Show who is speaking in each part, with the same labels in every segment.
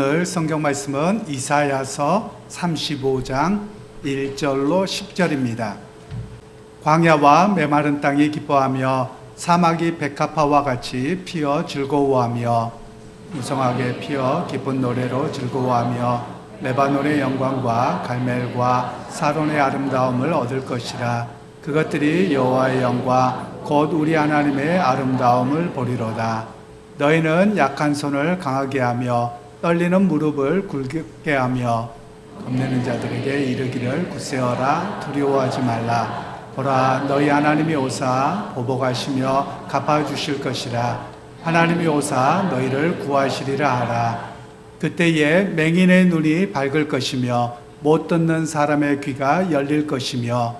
Speaker 1: 오늘 성경 말씀은 이사야서 35장 1절로 10절입니다. 광야와 메마른 땅이 기뻐하며 사막이 백합화와 같이 피어 즐거워하며 무성하게 피어 기쁜 노래로 즐거워하며 레바논의 영광과 갈멜과 사론의 아름다움을 얻을 것이라. 그것들이 여호와의 영광 곧 우리 하나님의 아름다움을 보리로다. 너희는 약한 손을 강하게 하며 떨리는 무릎을 굵게 하며 겁내는 자들에게 이르기를 굳세어라, 두려워하지 말라. 보라, 너희 하나님이 오사 보복하시며 갚아주실 것이라. 하나님이 오사 너희를 구하시리라 하라. 그때에 맹인의 눈이 밝을 것이며 못 듣는 사람의 귀가 열릴 것이며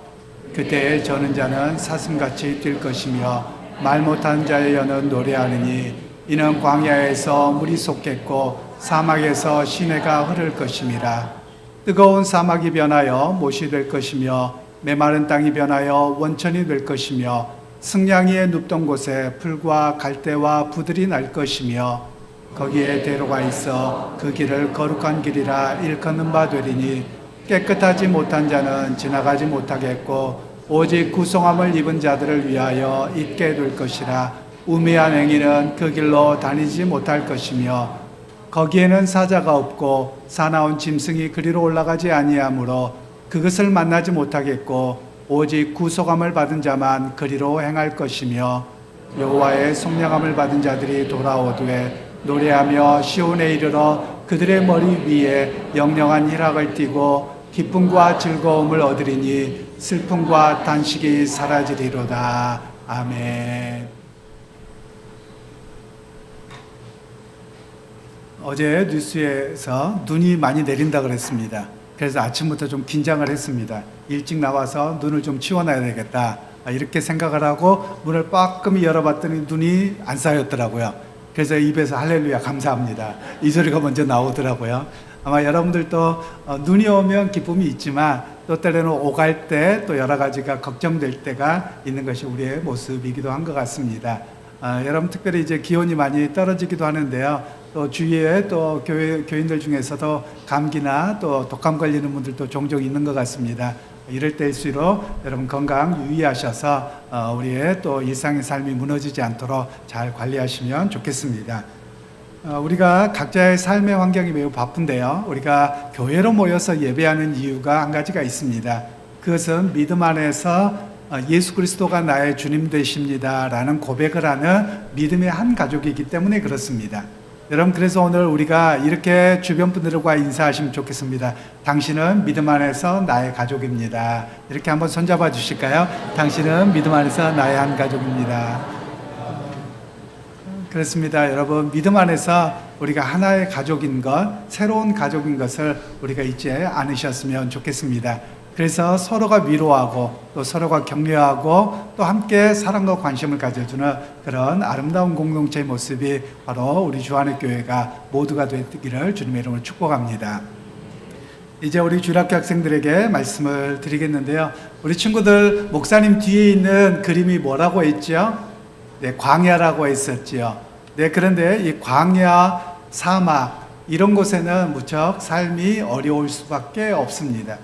Speaker 1: 그때에 저는 자는 사슴같이 뛸 것이며 말 못한 자의 여는 노래하느니 이는 광야에서 물이 솟겠고 사막에서 시내가 흐를 것임이라. 뜨거운 사막이 변하여 못이 될 것이며 메마른 땅이 변하여 원천이 될 것이며 승냥이의 눕던 곳에 풀과 갈대와 부들이 날 것이며 거기에 대로가 있어 그 길을 거룩한 길이라 일컫는 바 되리니 깨끗하지 못한 자는 지나가지 못하겠고 오직 구성함을 입은 자들을 위하여 있게 될 것이라. 우매한 행위는 그 길로 다니지 못할 것이며 거기에는 사자가 없고 사나운 짐승이 그리로 올라가지 아니하므로 그것을 만나지 못하겠고 오직 구속함을 받은 자만 그리로 행할 것이며 여호와의 속량함을 받은 자들이 돌아오되 노래하며 시온에 이르러 그들의 머리 위에 영영한 희락을 띠고 기쁨과 즐거움을 얻으리니 슬픔과 단식이 사라지리로다. 아멘. 어제 뉴스에서 눈이 많이 내린다 그랬습니다. 그래서 아침부터 좀 긴장을 했습니다. 일찍 나와서 눈을 좀 치워놔야 되겠다, 이렇게 생각을 하고 문을 빠끔히 열어봤더니 눈이 안 쌓였더라고요. 그래서 입에서 할렐루야 감사합니다, 이 소리가 먼저 나오더라고요. 아마 여러분들도 눈이 오면 기쁨이 있지만 또 때로는 오갈 때 또 여러 가지가 걱정될 때가 있는 것이 우리의 모습이기도 한 것 같습니다. 여러분 특별히 이제 기온이 많이 떨어지기도 하는데요. 또 주위에 또 교인들 중에서도 감기나 또 독감 걸리는 분들도 종종 있는 것 같습니다. 이럴 때일수록 여러분 건강 유의하셔서 우리의 또 일상의 삶이 무너지지 않도록 잘 관리하시면 좋겠습니다. 우리가 각자의 삶의 환경이 매우 바쁜데요. 우리가 교회로 모여서 예배하는 이유가 한 가지가 있습니다. 그것은 믿음 안에서 예수 그리스도가 나의 주님 되십니다 라는 고백을 하는 믿음의 한 가족이기 때문에 그렇습니다. 여러분 그래서 오늘 우리가 이렇게 주변 분들과 인사하시면 좋겠습니다. 당신은 믿음 안에서 나의 가족입니다. 이렇게 한번 손잡아 주실까요? 당신은 믿음 안에서 나의 한 가족입니다. 그렇습니다. 여러분 믿음 안에서 우리가 하나의 가족인 것, 새로운 가족인 것을 우리가 잊지 않으셨으면 좋겠습니다. 그래서 서로가 위로하고 또 서로가 격려하고 또 함께 사랑과 관심을 가져주는 그런 아름다운 공동체의 모습이 바로 우리 주안의 교회가 모두가 되기를 주님의 이름으로 축복합니다. 이제 우리 주일학교 학생들에게 말씀을 드리겠는데요. 우리 친구들 목사님 뒤에 있는 그림이 뭐라고 했죠? 네, 광야라고 했었죠. 네, 그런데 이 광야, 사막 이런 곳에는 무척 삶이 어려울 수밖에 없습니다.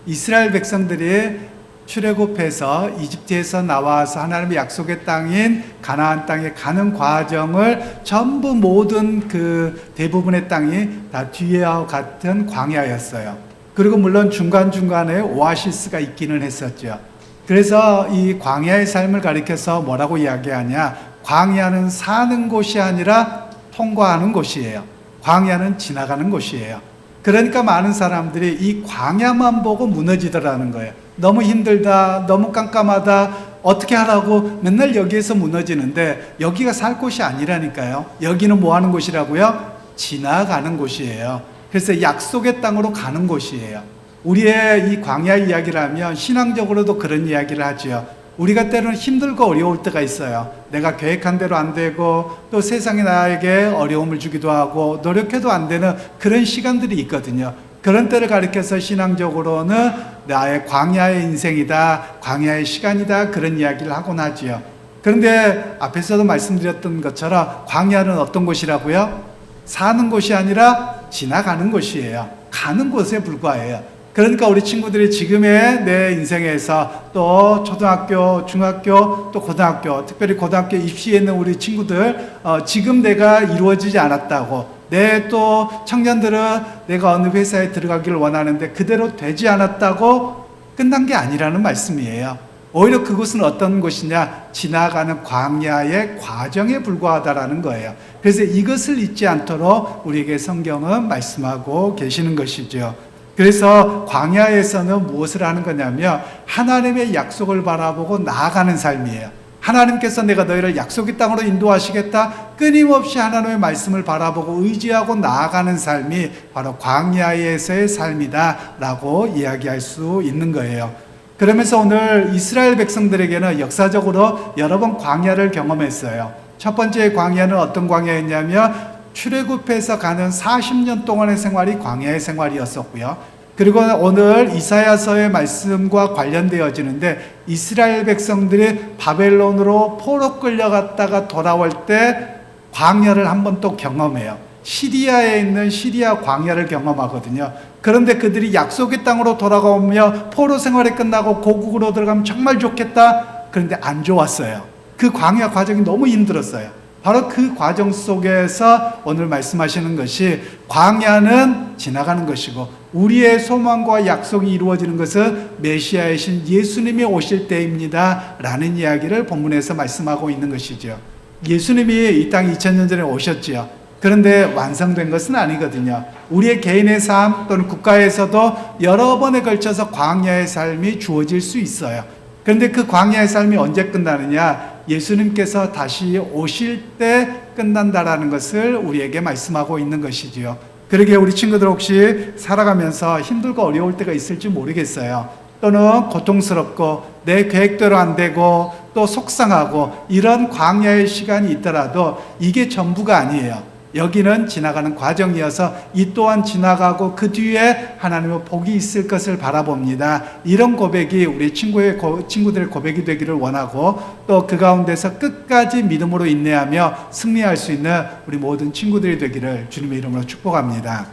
Speaker 1: 이스라엘 백성들이 출애굽해서 이집트에서 나와서 하나님의 약속의 땅인 가나안 땅에 가는 과정을 전부 모든 그 대부분의 땅이 다 뒤에와 같은 광야였어요. 그리고 물론 중간중간에 오아시스가 있기는 했었죠. 그래서 이 광야의 삶을 가리켜서 뭐라고 이야기하냐? 광야는 사는 곳이 아니라 통과하는 곳이에요. 광야는 지나가는 곳이에요. 그러니까 많은 사람들이 이 광야만 보고 무너지더라는 거예요. 너무 힘들다, 너무 깜깜하다, 어떻게 하라고 맨날 여기에서 무너지는데 여기가 살 곳이 아니라니까요. 여기는 뭐 하는 곳이라고요? 지나가는 곳이에요. 그래서 약속의 땅으로 가는 곳이에요. 우리의 이 광야 이야기를 하면 신앙적으로도 그런 이야기를 하죠. 우리가 때로는 힘들고 어려울 때가 있어요. 내가 계획한 대로 안 되고 또 세상이 나에게 어려움을 주기도 하고 노력해도 안 되는 그런 시간들이 있거든요. 그런 때를 가리켜서 신앙적으로는 나의 광야의 인생이다, 광야의 시간이다, 그런 이야기를 하곤 하지요. 그런데 앞에서도 말씀드렸던 것처럼 광야는 어떤 곳이라고요? 사는 곳이 아니라 지나가는 곳이에요. 가는 곳에 불과해요. 그러니까 우리 친구들이 지금의 내 인생에서 또 초등학교, 중학교, 또 고등학교, 특별히 고등학교 입시에 있는 우리 친구들, 지금 내가 이루어지지 않았다고, 내 또 청년들은 내가 어느 회사에 들어가기를 원하는데 그대로 되지 않았다고 끝난 게 아니라는 말씀이에요. 오히려 그곳은 어떤 곳이냐? 지나가는 광야의 과정에 불과하다라는 거예요. 그래서 이것을 잊지 않도록 우리에게 성경은 말씀하고 계시는 것이죠. 그래서 광야에서는 무엇을 하는 거냐면 하나님의 약속을 바라보고 나아가는 삶이에요. 하나님께서 내가 너희를 약속의 땅으로 인도하시겠다. 끊임없이 하나님의 말씀을 바라보고 의지하고 나아가는 삶이 바로 광야에서의 삶이다라고 이야기할 수 있는 거예요. 그러면서 오늘 이스라엘 백성들에게는 역사적으로 여러 번 광야를 경험했어요. 첫 번째 광야는 어떤 광야였냐면 출애굽해서 가는 40년 동안의 생활이 광야의 생활이었었고요. 그리고 오늘 이사야서의 말씀과 관련되어지는데 이스라엘 백성들이 바벨론으로 포로 끌려갔다가 돌아올 때 광야를 한 번 또 경험해요. 시리아에 있는 시리아 광야를 경험하거든요. 그런데 그들이 약속의 땅으로 돌아가며 포로 생활이 끝나고 고국으로 들어가면 정말 좋겠다. 그런데 안 좋았어요. 그 광야 과정이 너무 힘들었어요. 바로 그 과정 속에서 오늘 말씀하시는 것이 광야는 지나가는 것이고 우리의 소망과 약속이 이루어지는 것은 메시아이신 예수님이 오실 때입니다 라는 이야기를 본문에서 말씀하고 있는 것이죠. 예수님이 이 땅 2000년 전에 오셨지요. 그런데 완성된 것은 아니거든요. 우리의 개인의 삶 또는 국가에서도 여러 번에 걸쳐서 광야의 삶이 주어질 수 있어요. 그런데 그 광야의 삶이 언제 끝나느냐? 예수님께서 다시 오실 때 끝난다라는 것을 우리에게 말씀하고 있는 것이지요. 그러게 우리 친구들 혹시 살아가면서 힘들고 어려울 때가 있을지 모르겠어요. 또는 고통스럽고 내 계획대로 안 되고 또 속상하고 이런 광야의 시간이 있더라도 이게 전부가 아니에요. 여기는 지나가는 과정이어서 이 또한 지나가고 그 뒤에 하나님의 복이 있을 것을 바라봅니다. 이런 고백이 우리 친구들의 고백이 되기를 원하고 또 그 가운데서 끝까지 믿음으로 인내하며 승리할 수 있는 우리 모든 친구들이 되기를 주님의 이름으로 축복합니다.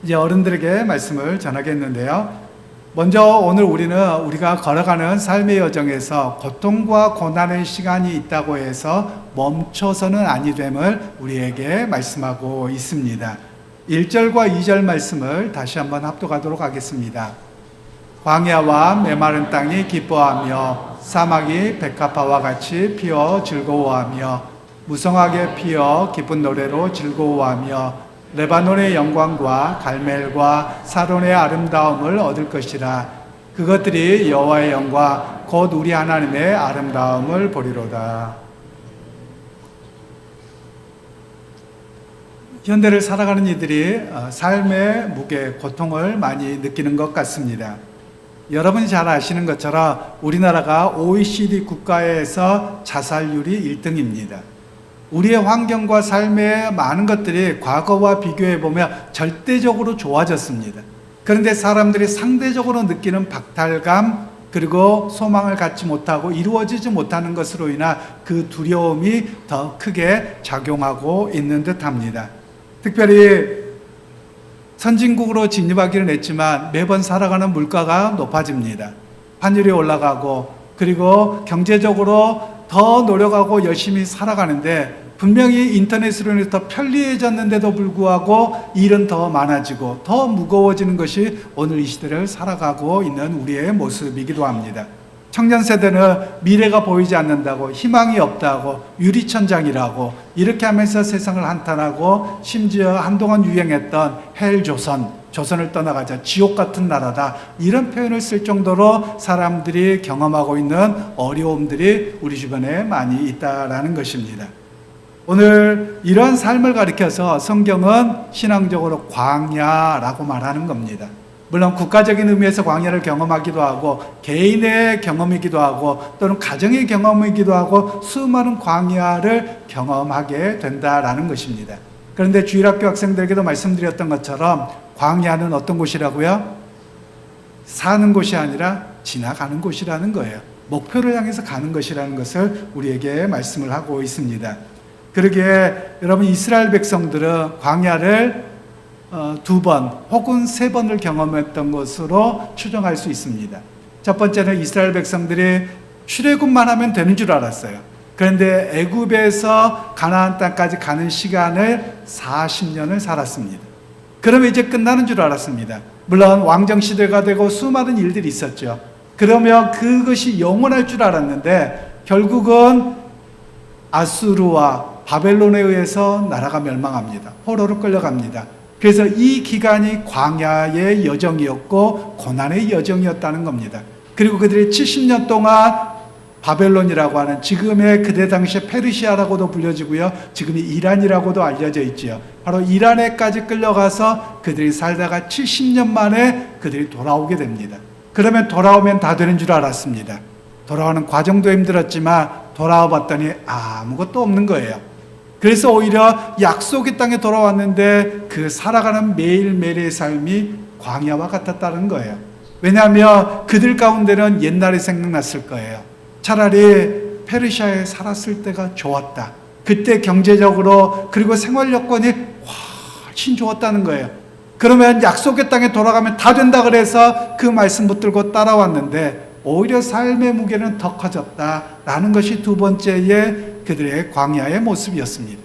Speaker 1: 이제 어른들에게 말씀을 전하겠는데요. 먼저 오늘 우리가 걸어가는 삶의 여정에서 고통과 고난의 시간이 있다고 해서 멈춰서는 아니 됨을 우리에게 말씀하고 있습니다. 1절과 2절 말씀을 다시 한번 합독하도록 하겠습니다. 광야와 메마른 땅이 기뻐하며 사막이 백합화와 같이 피어 즐거워하며 무성하게 피어 기쁜 노래로 즐거워하며 레바논의 영광과 갈멜과 사론의 아름다움을 얻을 것이라. 그것들이 여호와의 영광 곧 우리 하나님의 아름다움을 보리로다. 현대를 살아가는 이들이 삶의 무게, 고통을 많이 느끼는 것 같습니다. 여러분이 잘 아시는 것처럼 우리나라가 OECD 국가에서 자살률이 1등입니다. 우리의 환경과 삶의 많은 것들이 과거와 비교해 보면 절대적으로 좋아졌습니다. 그런데 사람들이 상대적으로 느끼는 박탈감 그리고 소망을 갖지 못하고 이루어지지 못하는 것으로 인한 그 두려움이 더 크게 작용하고 있는 듯합니다. 특별히 선진국으로 진입하기는 했지만 매번 살아가는 물가가 높아집니다. 환율이 올라가고 그리고 경제적으로 더 노력하고 열심히 살아가는데 분명히 인터넷으로 인해서 더 편리해졌는데도 불구하고 일은 더 많아지고 더 무거워지는 것이 오늘 이 시대를 살아가고 있는 우리의 모습이기도 합니다. 청년 세대는 미래가 보이지 않는다고 희망이 없다고 유리천장이라고 이렇게 하면서 세상을 한탄하고 심지어 한동안 유행했던 조선을 떠나가자 지옥 같은 나라다 이런 표현을 쓸 정도로 사람들이 경험하고 있는 어려움들이 우리 주변에 많이 있다라는 것입니다. 오늘 이런 삶을 가리켜서 성경은 신앙적으로 광야라고 말하는 겁니다. 물론 국가적인 의미에서 광야를 경험하기도 하고 개인의 경험이기도 하고 또는 가정의 경험이기도 하고 수많은 광야를 경험하게 된다라는 것입니다. 그런데 주일학교 학생들에게도 말씀드렸던 것처럼 광야는 어떤 곳이라고요? 사는 곳이 아니라 지나가는 곳이라는 거예요. 목표를 향해서 가는 것이라는 것을 우리에게 말씀을 하고 있습니다. 그러기에 여러분 이스라엘 백성들은 광야를 2번 혹은 3번을 경험했던 것으로 추정할 수 있습니다. 첫 번째는 이스라엘 백성들이 출애굽만 하면 되는 줄 알았어요. 그런데 애굽에서 가나안 땅까지 가는 시간을 40년을 살았습니다. 그러면 이제 끝나는 줄 알았습니다. 물론 왕정 시대가 되고 수많은 일들이 있었죠. 그러면 그것이 영원할 줄 알았는데 결국은 아수르와 바벨론에 의해서 나라가 멸망합니다. 포로로 끌려갑니다. 그래서 이 기간이 광야의 여정이었고 고난의 여정이었다는 겁니다. 그리고 그들이 70년 동안 바벨론이라고 하는 지금의 그때 당시에 페르시아라고도 불려지고요. 지금이 이란이라고도 알려져 있지요. 바로 이란에까지 끌려가서 그들이 살다가 70년 만에 그들이 돌아오게 됩니다. 그러면 돌아오면 다 되는 줄 알았습니다. 돌아오는 과정도 힘들었지만 돌아와 봤더니 아무것도 없는 거예요. 그래서 오히려 약속의 땅에 돌아왔는데 그 살아가는 매일매일의 삶이 광야와 같았다는 거예요. 왜냐하면 그들 가운데는 옛날이 생각났을 거예요. 차라리 페르시아에 살았을 때가 좋았다. 그때 경제적으로 그리고 생활 여건이 훨씬 좋았다는 거예요. 그러면 약속의 땅에 돌아가면 다 된다 그래서 그 말씀 붙들고 따라왔는데 오히려 삶의 무게는 더 커졌다라는 것이 두 번째의 그들의 광야의 모습이었습니다.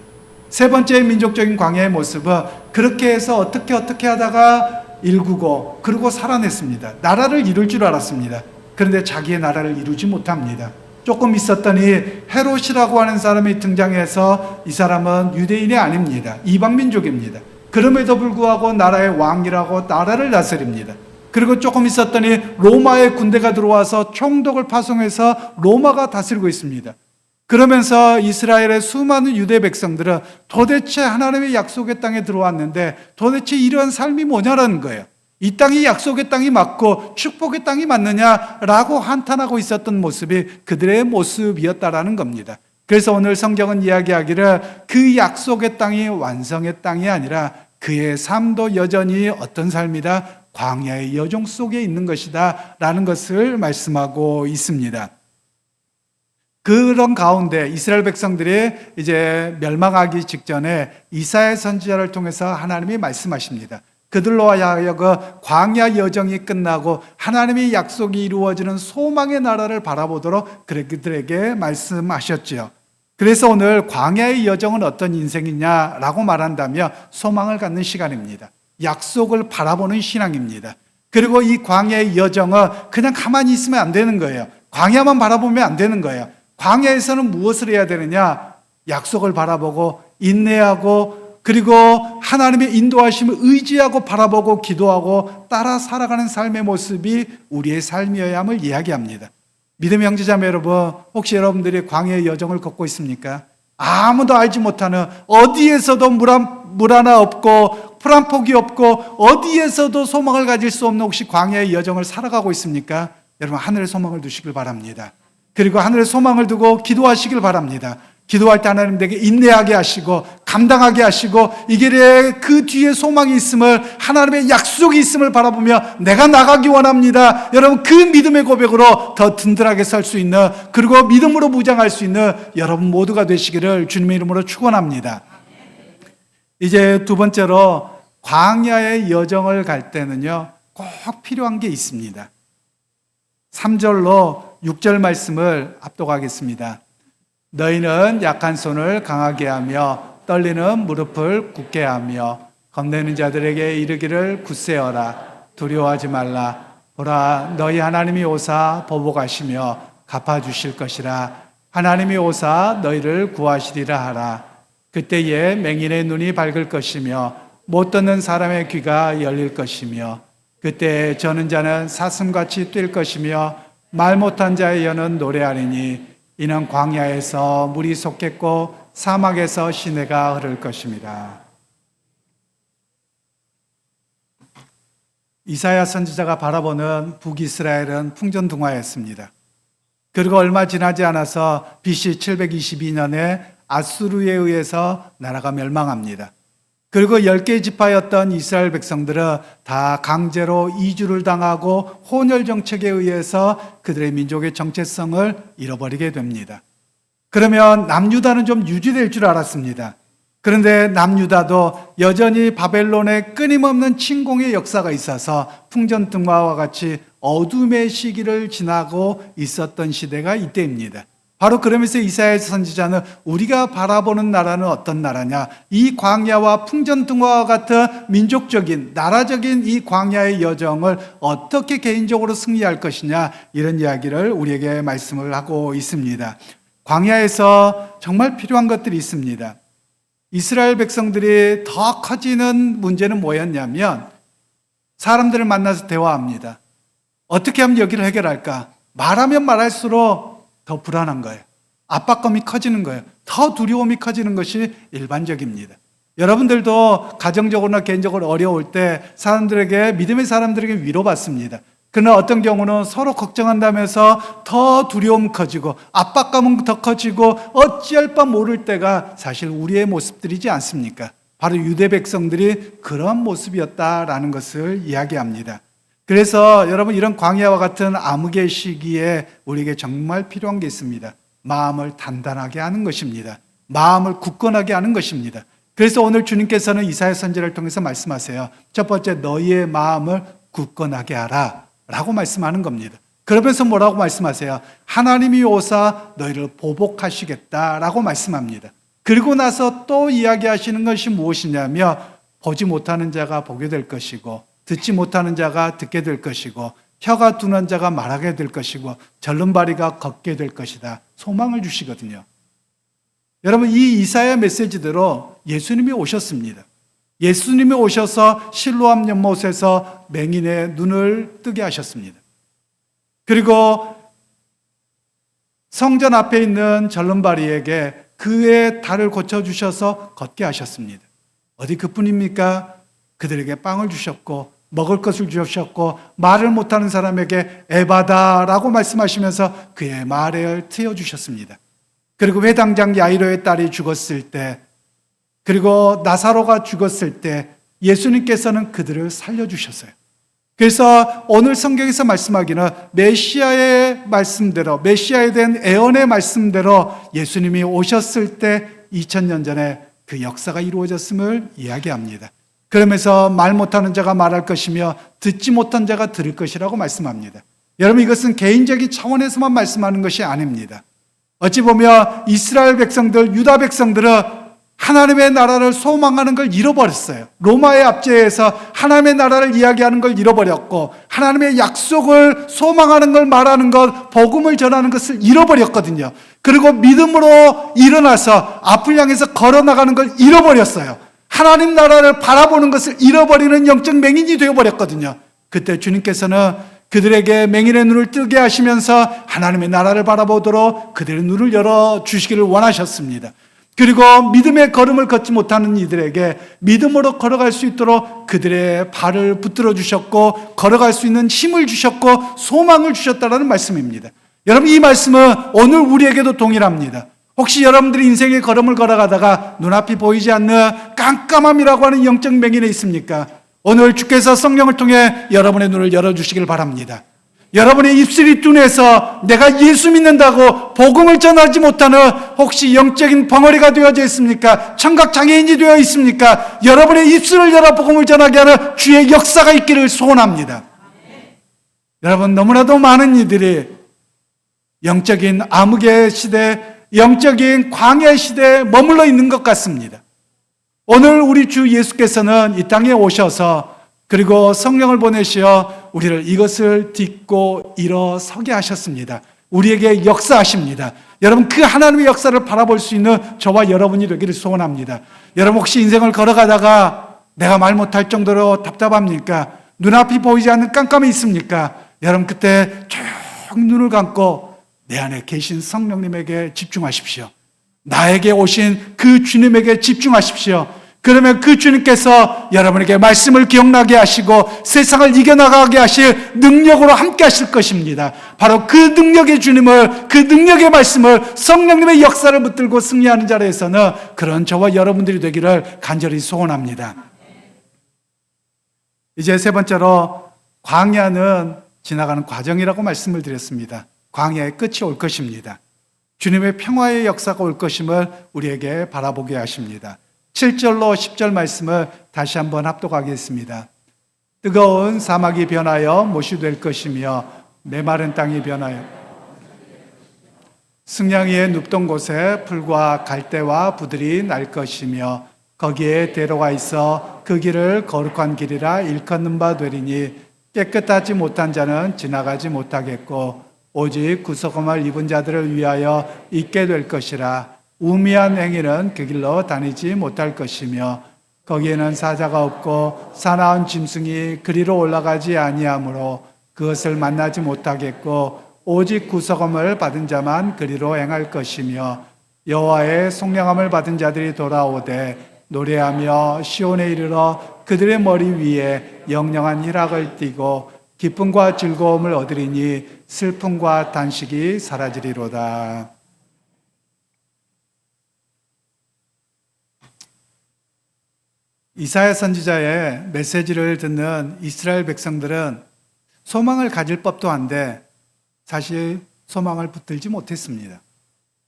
Speaker 1: 세 번째의 민족적인 광야의 모습은 그렇게 해서 어떻게 하다가 일구고 그리고 살아냈습니다. 나라를 이룰 줄 알았습니다. 그런데 자기의 나라를 이루지 못합니다. 조금 있었더니 헤롯이라고 하는 사람이 등장해서 이 사람은 유대인이 아닙니다. 이방민족입니다. 그럼에도 불구하고 나라의 왕이라고 나라를 다스립니다. 그리고 조금 있었더니 로마의 군대가 들어와서 총독을 파송해서 로마가 다스리고 있습니다. 그러면서 이스라엘의 수많은 유대 백성들은 도대체 하나님의 약속의 땅에 들어왔는데 도대체 이런 삶이 뭐냐라는 거예요. 이 땅이 약속의 땅이 맞고 축복의 땅이 맞느냐라고 한탄하고 있었던 모습이 그들의 모습이었다라는 겁니다. 그래서 오늘 성경은 이야기하기를 그 약속의 땅이 완성의 땅이 아니라 그의 삶도 여전히 어떤 삶이다? 광야의 여정 속에 있는 것이다 라는 것을 말씀하고 있습니다. 그런 가운데 이스라엘 백성들이 이제 멸망하기 직전에 이사야 선지자를 통해서 하나님이 말씀하십니다. 그들로 하여금 광야 여정이 끝나고 하나님의 약속이 이루어지는 소망의 나라를 바라보도록 그들에게 말씀하셨죠. 그래서 오늘 광야의 여정은 어떤 인생이냐라고 말한다면 소망을 갖는 시간입니다. 약속을 바라보는 신앙입니다. 그리고 이 광야의 여정은 그냥 가만히 있으면 안 되는 거예요. 광야만 바라보면 안 되는 거예요. 광야에서는 무엇을 해야 되느냐? 약속을 바라보고 인내하고 그리고 하나님의 인도하심을 의지하고 바라보고 기도하고 따라 살아가는 삶의 모습이 우리의 삶이어야 함을 이야기합니다. 믿음의 형제자매 여러분, 혹시 여러분들이 광야의 여정을 걷고 있습니까? 아무도 알지 못하는 어디에서도 물 하나 없고 풀 한 폭이 없고 어디에서도 소망을 가질 수 없는 혹시 광야의 여정을 살아가고 있습니까? 여러분 하늘의 소망을 두시길 바랍니다. 그리고 하늘의 소망을 두고 기도하시길 바랍니다. 기도할 때 하나님 내게 인내하게 하시고 감당하게 하시고 이 길에 그 뒤에 소망이 있음을 하나님의 약속이 있음을 바라보며 내가 나가기 원합니다. 여러분 그 믿음의 고백으로 더 든든하게 살 수 있는 그리고 믿음으로 무장할 수 있는 여러분 모두가 되시기를 주님의 이름으로 축원합니다. 이제 두 번째로 광야의 여정을 갈 때는요 꼭 필요한 게 있습니다. 3절로 6절 말씀을 압독하겠습니다. 너희는 약한 손을 강하게 하며 떨리는 무릎을 굳게 하며 겁내는 자들에게 이르기를 굳세어라 두려워하지 말라 보라 너희 하나님이 오사 보복하시며 갚아주실 것이라 하나님이 오사 너희를 구하시리라 하라 그때에 맹인의 눈이 밝을 것이며 못 듣는 사람의 귀가 열릴 것이며 그때 저는 자는 사슴같이 뛸 것이며 말 못한 자의 여는 노래하리니 이는 광야에서 물이 솟겠고 사막에서 시내가 흐를 것입니다. 이사야 선지자가 바라보는 북이스라엘은 풍전등화였습니다. 그리고 얼마 지나지 않아서 BC 722년에 아수르에 의해서 나라가 멸망합니다. 그리고 10개의 지파였던 이스라엘 백성들은 다 강제로 이주를 당하고 혼혈 정책에 의해서 그들의 민족의 정체성을 잃어버리게 됩니다. 그러면 남유다는 좀 유지될 줄 알았습니다. 그런데 남유다도 여전히 바벨론의 끊임없는 침공의 역사가 있어서 풍전등화와 같이 어둠의 시기를 지나고 있었던 시대가 이때입니다. 바로 그러면서 이사야 선지자는 우리가 바라보는 나라는 어떤 나라냐? 이 광야와 풍전등화와 같은 민족적인 나라적인 이 광야의 여정을 어떻게 개인적으로 승리할 것이냐, 이런 이야기를 우리에게 말씀을 하고 있습니다. 광야에서 정말 필요한 것들이 있습니다. 이스라엘 백성들이 더 커지는 문제는 뭐였냐면 사람들을 만나서 대화합니다. 어떻게 하면 여기를 해결할까? 말하면 말할수록 더 불안한 거예요. 압박감이 커지는 거예요. 더 두려움이 커지는 것이 일반적입니다. 여러분들도 가정적으로나 개인적으로 어려울 때 사람들에게, 믿음의 사람들에게 위로받습니다. 그러나 어떤 경우는 서로 걱정한다면서 더 두려움 커지고 압박감은 더 커지고 어찌할 바 모를 때가 사실 우리의 모습들이지 않습니까? 바로 유대 백성들이 그런 모습이었다라는 것을 이야기합니다. 그래서 여러분, 이런 광야와 같은 암흑의 시기에 우리에게 정말 필요한 게 있습니다. 마음을 단단하게 하는 것입니다. 마음을 굳건하게 하는 것입니다. 그래서 오늘 주님께서는 이사야 선지자를 통해서 말씀하세요. 첫 번째, 너희의 마음을 굳건하게 하라 라고 말씀하는 겁니다. 그러면서 뭐라고 말씀하세요? 하나님이 오사 너희를 보복하시겠다라고 말씀합니다. 그리고 나서 또 이야기하시는 것이 무엇이냐면 보지 못하는 자가 보게 될 것이고 듣지 못하는 자가 듣게 될 것이고 혀가 둔한 자가 말하게 될 것이고 절름발이가 걷게 될 것이다. 소망을 주시거든요. 여러분, 이 이사야 메시지대로 예수님이 오셨습니다. 예수님이 오셔서 실로암 연못에서 맹인의 눈을 뜨게 하셨습니다. 그리고 성전 앞에 있는 절름발이에게 그의 다리를 고쳐주셔서 걷게 하셨습니다. 어디 그뿐입니까? 그들에게 빵을 주셨고 먹을 것을 주셨고 말을 못하는 사람에게 에바다라고 말씀하시면서 그의 말을 트여주셨습니다. 그리고 회당장 야이로의 딸이 죽었을 때, 그리고 나사로가 죽었을 때 예수님께서는 그들을 살려주셨어요. 그래서 오늘 성경에서 말씀하기는 메시아의 말씀대로, 메시아에 대한 예언의 말씀대로 예수님이 오셨을 때 2000년 전에 그 역사가 이루어졌음을 이야기합니다. 그러면서 말 못하는 자가 말할 것이며 듣지 못한 자가 들을 것이라고 말씀합니다. 여러분, 이것은 개인적인 차원에서만 말씀하는 것이 아닙니다. 어찌 보면 이스라엘 백성들, 유다 백성들은 하나님의 나라를 소망하는 걸 잃어버렸어요. 로마의 압제에서 하나님의 나라를 이야기하는 걸 잃어버렸고 하나님의 약속을 소망하는 걸 말하는 것, 복음을 전하는 것을 잃어버렸거든요. 그리고 믿음으로 일어나서 앞을 향해서 걸어나가는 걸 잃어버렸어요. 하나님 나라를 바라보는 것을 잃어버리는 영적 맹인이 되어버렸거든요. 그때 주님께서는 그들에게 맹인의 눈을 뜨게 하시면서 하나님의 나라를 바라보도록 그들의 눈을 열어주시기를 원하셨습니다. 그리고 믿음의 걸음을 걷지 못하는 이들에게 믿음으로 걸어갈 수 있도록 그들의 발을 붙들어 주셨고 걸어갈 수 있는 힘을 주셨고 소망을 주셨다는 말씀입니다. 여러분, 이 말씀은 오늘 우리에게도 동일합니다. 혹시 여러분들이 인생의 걸음을 걸어가다가 눈앞이 보이지 않는 깜깜함이라고 하는 영적 맹인에 있습니까? 오늘 주께서 성령을 통해 여러분의 눈을 열어주시길 바랍니다. 여러분의 입술이 둔해서 내가 예수 믿는다고 복음을 전하지 못하는 혹시 영적인 벙어리가 되어져 있습니까? 청각 장애인이 되어 있습니까? 여러분의 입술을 열어 복음을 전하게 하는 주의 역사가 있기를 소원합니다. 여러분, 너무나도 많은 이들이 영적인 암흑의 시대, 영적인 광야의 시대에 머물러 있는 것 같습니다. 오늘 우리 주 예수께서는 이 땅에 오셔서 그리고 성령을 보내시어 우리를 이것을 딛고 일어서게 하셨습니다. 우리에게 역사하십니다. 여러분, 그 하나님의 역사를 바라볼 수 있는 저와 여러분이 되기를 소원합니다. 여러분, 혹시 인생을 걸어가다가 내가 말 못할 정도로 답답합니까? 눈앞이 보이지 않는 깜깜이 있습니까? 여러분, 그때 조용히 눈을 감고 내 안에 계신 성령님에게 집중하십시오. 나에게 오신 그 주님에게 집중하십시오. 그러면 그 주님께서 여러분에게 말씀을 기억나게 하시고 세상을 이겨나가게 하실 능력으로 함께 하실 것입니다. 바로 그 능력의 주님을, 그 능력의 말씀을, 성령님의 역사를 붙들고 승리하는 자리에서는 그런 저와 여러분들이 되기를 간절히 소원합니다. 이제 세 번째로 광야는 지나가는 과정이라고 말씀을 드렸습니다. 광야의 끝이 올 것입니다. 주님의 평화의 역사가 올 것임을 우리에게 바라보게 하십니다. 7절로 10절 말씀을 다시 한번 합독하겠습니다. 뜨거운 사막이 변하여 못이 될 것이며 메마른 땅이 변하여 승냥이의 눕던 곳에 풀과 갈대와 부들이 날 것이며 거기에 대로가 있어 그 길을 거룩한 길이라 일컫는 바 되리니 깨끗하지 못한 자는 지나가지 못하겠고 오직 구속함을 입은 자들을 위하여 있게 될 것이라. 우미한 행위는 그 길로 다니지 못할 것이며 거기에는 사자가 없고 사나운 짐승이 그리로 올라가지 아니하므로 그것을 만나지 못하겠고 오직 구속함을 받은 자만 그리로 행할 것이며 여호와의 속량함을 받은 자들이 돌아오되 노래하며 시온에 이르러 그들의 머리 위에 영영한 희락을 띠고 기쁨과 즐거움을 얻으리니 슬픔과 단식이 사라지리로다. 이사야 선지자의 메시지를 듣는 이스라엘 백성들은 소망을 가질 법도 한데 사실 소망을 붙들지 못했습니다.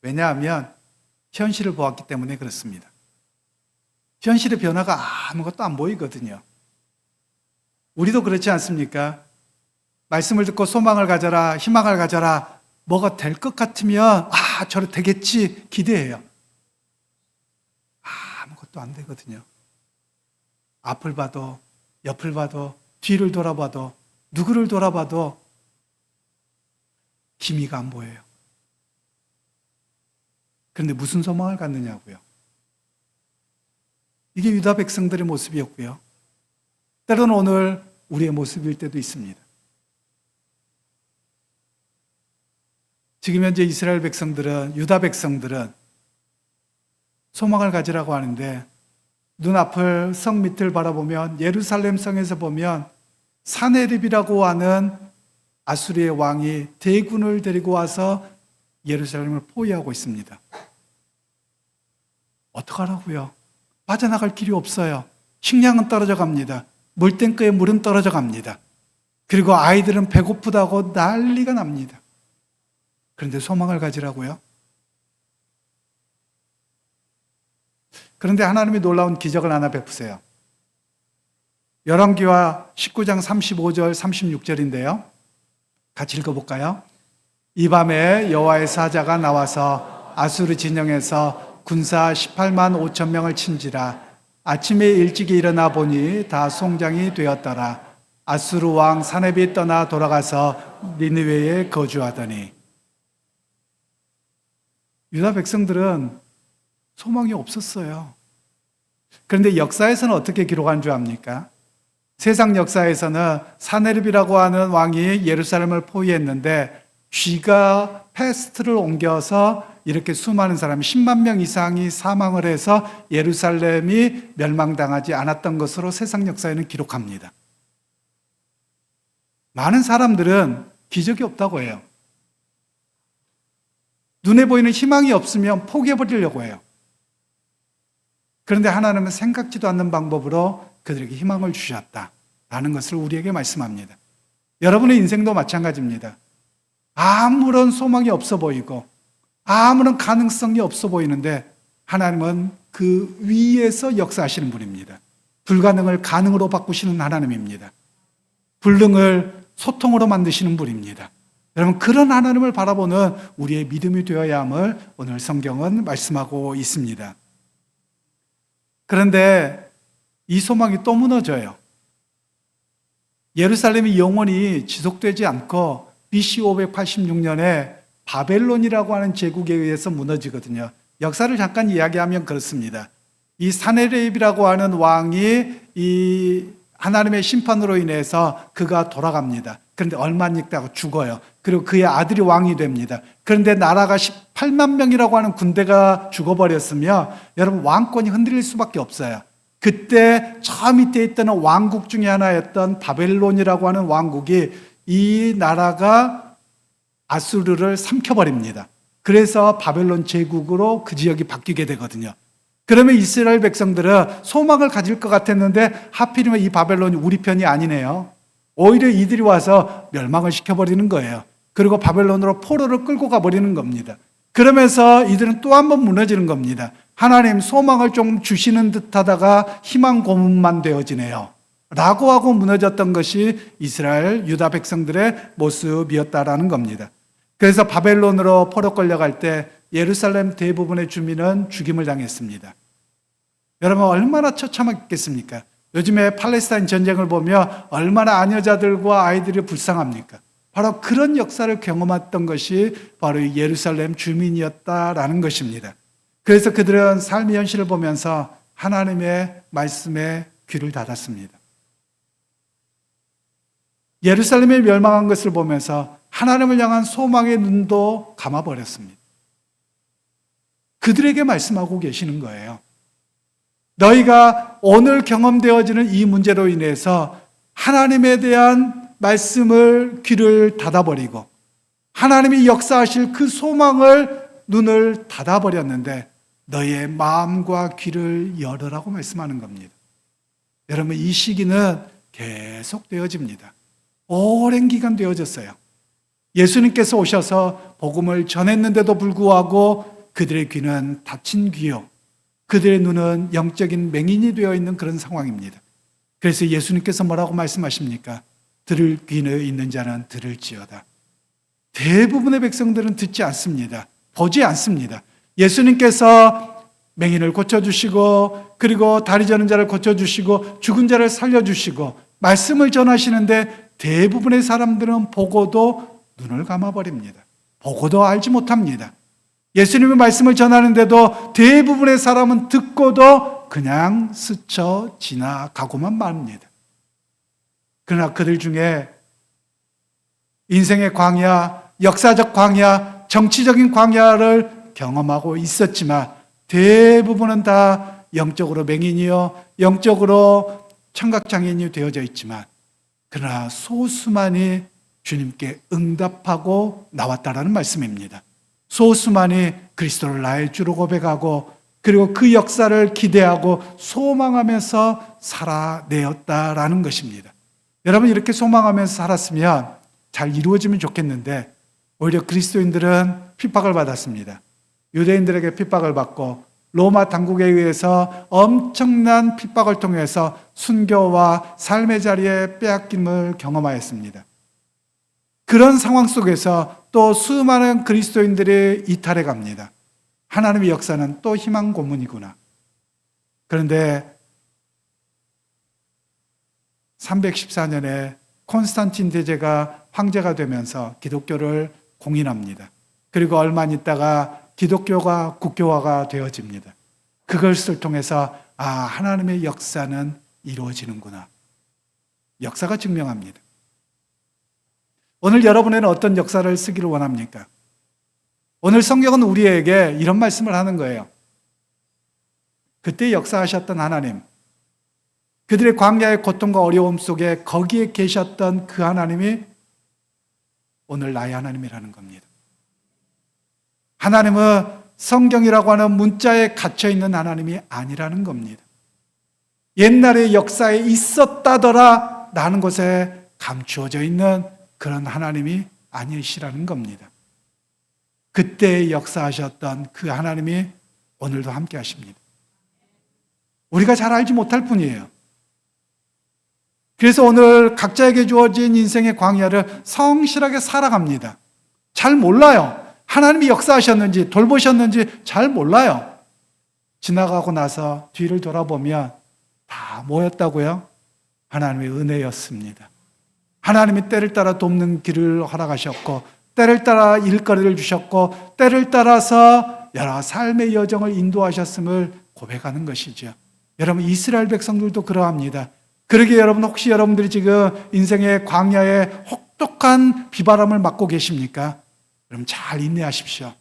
Speaker 1: 왜냐하면 현실을 보았기 때문에 그렇습니다. 현실의 변화가 아무것도 안 보이거든요. 우리도 그렇지 않습니까? 말씀을 듣고 소망을 가져라, 희망을 가져라, 뭐가 될 것 같으면 저래 되겠지 기대해요. 아무것도 안 되거든요. 앞을 봐도 옆을 봐도 뒤를 돌아봐도 누구를 돌아봐도 기미가 안 보여요. 그런데 무슨 소망을 갖느냐고요. 이게 유다 백성들의 모습이었고요. 때로는 오늘 우리의 모습일 때도 있습니다. 지금 현재 이스라엘 백성들은, 유다 백성들은 소망을 가지라고 하는데 눈앞을 성 밑을 바라보면 예루살렘 성에서 보면 사네립이라고 하는 아수리의 왕이 대군을 데리고 와서 예루살렘을 포위하고 있습니다. 어떡하라고요? 빠져나갈 길이 없어요. 식량은 떨어져 갑니다. 물탱크에 물은 떨어져 갑니다. 그리고 아이들은 배고프다고 난리가 납니다. 그런데 소망을 가지라고요? 그런데 하나님이 놀라운 기적을 하나 베푸세요. 열왕기와 19장 35절 36절인데요. 같이 읽어볼까요? 이 밤에 여호와의 사자가 나와서 아수르 진영에서 군사 18만 5천 명을 친지라. 아침에 일찍이 일어나 보니 다 송장이 되었더라. 아수르 왕 사렙이 떠나 돌아가서 니느웨에 거주하더니. 유다 백성들은 소망이 없었어요. 그런데 역사에서는 어떻게 기록한 줄 압니까? 세상 역사에서는 사네립이라고 하는 왕이 예루살렘을 포위했는데 쥐가 패스트를 옮겨서 이렇게 수많은 사람이 10만 명 이상이 사망을 해서 예루살렘이 멸망당하지 않았던 것으로 세상 역사에는 기록합니다. 많은 사람들은 기적이 없다고 해요. 눈에 보이는 희망이 없으면 포기해버리려고 해요. 그런데 하나님은 생각지도 않는 방법으로 그들에게 희망을 주셨다라는 것을 우리에게 말씀합니다. 여러분의 인생도 마찬가지입니다. 아무런 소망이 없어 보이고 아무런 가능성이 없어 보이는데 하나님은 그 위에서 역사하시는 분입니다. 불가능을 가능으로 바꾸시는 하나님입니다. 불능을 소통으로 만드시는 분입니다. 여러분, 그런 하나님을 바라보는 우리의 믿음이 되어야 함을 오늘 성경은 말씀하고 있습니다. 그런데 이 소망이 또 무너져요. 예루살렘이 영원히 지속되지 않고 BC 586년에 바벨론이라고 하는 제국에 의해서 무너지거든요. 역사를 잠깐 이야기하면 그렇습니다. 이 사네립이라고 하는 왕이 이 하나님의 심판으로 인해서 그가 돌아갑니다. 그런데 얼마 안 있다가 죽어요. 그리고 그의 아들이 왕이 됩니다. 그런데 나라가 18만 명이라고 하는 군대가 죽어버렸으며 여러분, 왕권이 흔들릴 수밖에 없어요. 그때 저 밑에 있던 왕국 중에 하나였던 바벨론이라고 하는 왕국이 이 나라가 아수르를 삼켜버립니다. 그래서 바벨론 제국으로 그 지역이 바뀌게 되거든요. 그러면 이스라엘 백성들은 소망을 가질 것 같았는데 하필이면 이 바벨론이 우리 편이 아니네요. 오히려 이들이 와서 멸망을 시켜버리는 거예요. 그리고 바벨론으로 포로를 끌고 가버리는 겁니다. 그러면서 이들은 또 한 번 무너지는 겁니다. 하나님 소망을 좀 주시는 듯 하다가 희망 고문만 되어지네요. 라고 하고 무너졌던 것이 이스라엘 유다 백성들의 모습이었다라는 겁니다. 그래서 바벨론으로 포로 끌려갈 때 예루살렘 대부분의 주민은 죽임을 당했습니다. 여러분 얼마나 처참했겠습니까? 요즘에 팔레스타인 전쟁을 보면 얼마나 아녀자들과 아이들이 불쌍합니까? 바로 그런 역사를 경험했던 것이 바로 예루살렘 주민이었다라는 것입니다. 그래서 그들은 삶의 현실을 보면서 하나님의 말씀에 귀를 닫았습니다. 예루살렘이 멸망한 것을 보면서 하나님을 향한 소망의 눈도 감아버렸습니다. 그들에게 말씀하고 계시는 거예요. 너희가 오늘 경험되어지는 이 문제로 인해서 하나님에 대한 말씀을 귀를 닫아버리고 하나님이 역사하실 그 소망을 눈을 닫아버렸는데 너희의 마음과 귀를 열으라고 말씀하는 겁니다. 여러분 이 시기는 계속 되어집니다. 오랜 기간 되어졌어요. 예수님께서 오셔서 복음을 전했는데도 불구하고 그들의 귀는 닫힌 귀요, 그들의 눈은 영적인 맹인이 되어 있는 그런 상황입니다. 그래서 예수님께서 뭐라고 말씀하십니까? 들을 귀는 있는 자는 들을지어다. 대부분의 백성들은 듣지 않습니다. 보지 않습니다. 예수님께서 맹인을 고쳐주시고 그리고 다리 저는 자를 고쳐주시고 죽은 자를 살려주시고 말씀을 전하시는데 대부분의 사람들은 보고도 눈을 감아버립니다. 보고도 알지 못합니다. 예수님의 말씀을 전하는데도 대부분의 사람은 듣고도 그냥 스쳐 지나가고만 맙니다. 그러나 그들 중에 인생의 광야, 역사적 광야, 정치적인 광야를 경험하고 있었지만 대부분은 다 영적으로 맹인이요, 영적으로 청각장애인이 되어져 있지만 그러나 소수만이 주님께 응답하고 나왔다라는 말씀입니다. 소수만이 그리스도를 나의 주로 고백하고 그리고 그 역사를 기대하고 소망하면서 살아내었다라는 것입니다. 여러분 이렇게 소망하면서 살았으면 잘 이루어지면 좋겠는데 오히려 그리스도인들은 핍박을 받았습니다. 유대인들에게 핍박을 받고 로마 당국에 의해서 엄청난 핍박을 통해서 순교와 삶의 자리에 빼앗김을 경험하였습니다. 그런 상황 속에서 또 수많은 그리스도인들이 이탈해 갑니다. 하나님의 역사는 또 희망 고문이구나. 그런데 314년에 콘스탄틴 대제가 황제가 되면서 기독교를 공인합니다. 그리고 얼마 있다가 기독교가 국교화가 되어집니다. 그것을 통해서 하나님의 역사는 이루어지는구나. 역사가 증명합니다. 오늘 여러분에는 어떤 역사를 쓰기를 원합니까? 오늘 성경은 우리에게 이런 말씀을 하는 거예요. 그때 역사하셨던 하나님, 그들의 광야의 고통과 어려움 속에 거기에 계셨던 그 하나님이 오늘 나의 하나님이라는 겁니다. 하나님은 성경이라고 하는 문자에 갇혀있는 하나님이 아니라는 겁니다. 옛날의 역사에 있었다더라 라는 것에 감추어져 있는 그런 하나님이 아니시라는 겁니다. 그때 역사하셨던 그 하나님이 오늘도 함께 하십니다. 우리가 잘 알지 못할 뿐이에요. 그래서 오늘 각자에게 주어진 인생의 광야를 성실하게 살아갑니다. 잘 몰라요. 하나님이 역사하셨는지 돌보셨는지 잘 몰라요. 지나가고 나서 뒤를 돌아보면 다 뭐였다고요? 하나님의 은혜였습니다. 하나님이 때를 따라 돕는 길을 허락하셨고 때를 따라 일거리를 주셨고 때를 따라서 여러 삶의 여정을 인도하셨음을 고백하는 것이죠. 여러분 이스라엘 백성들도 그러합니다. 그러기에 여러분 혹시 여러분들이 지금 인생의 광야에 혹독한 비바람을 맞고 계십니까? 여러분 잘 인내하십시오.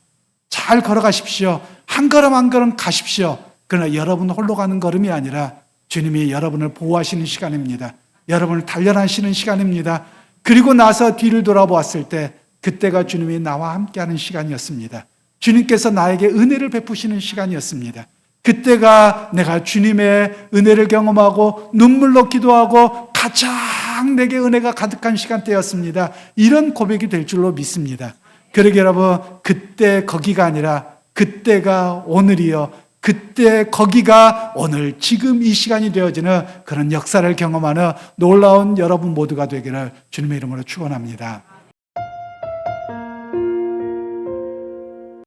Speaker 1: 잘 걸어가십시오. 한 걸음 한 걸음 가십시오. 그러나 여러분 홀로 가는 걸음이 아니라 주님이 여러분을 보호하시는 시간입니다. 여러분을 단련하시는 시간입니다. 그리고 나서 뒤를 돌아보았을 때 그때가 주님이 나와 함께하는 시간이었습니다. 주님께서 나에게 은혜를 베푸시는 시간이었습니다. 그때가 내가 주님의 은혜를 경험하고 눈물로 기도하고 가장 내게 은혜가 가득한 시간대였습니다. 이런 고백이 될 줄로 믿습니다. 그러게 여러분, 그때 거기가 아니라 그때가 오늘이요. 그때 거기가 오늘 지금 이 시간이 되어지는 그런 역사를 경험하는 놀라운 여러분 모두가 되기를 주님의 이름으로 축원합니다.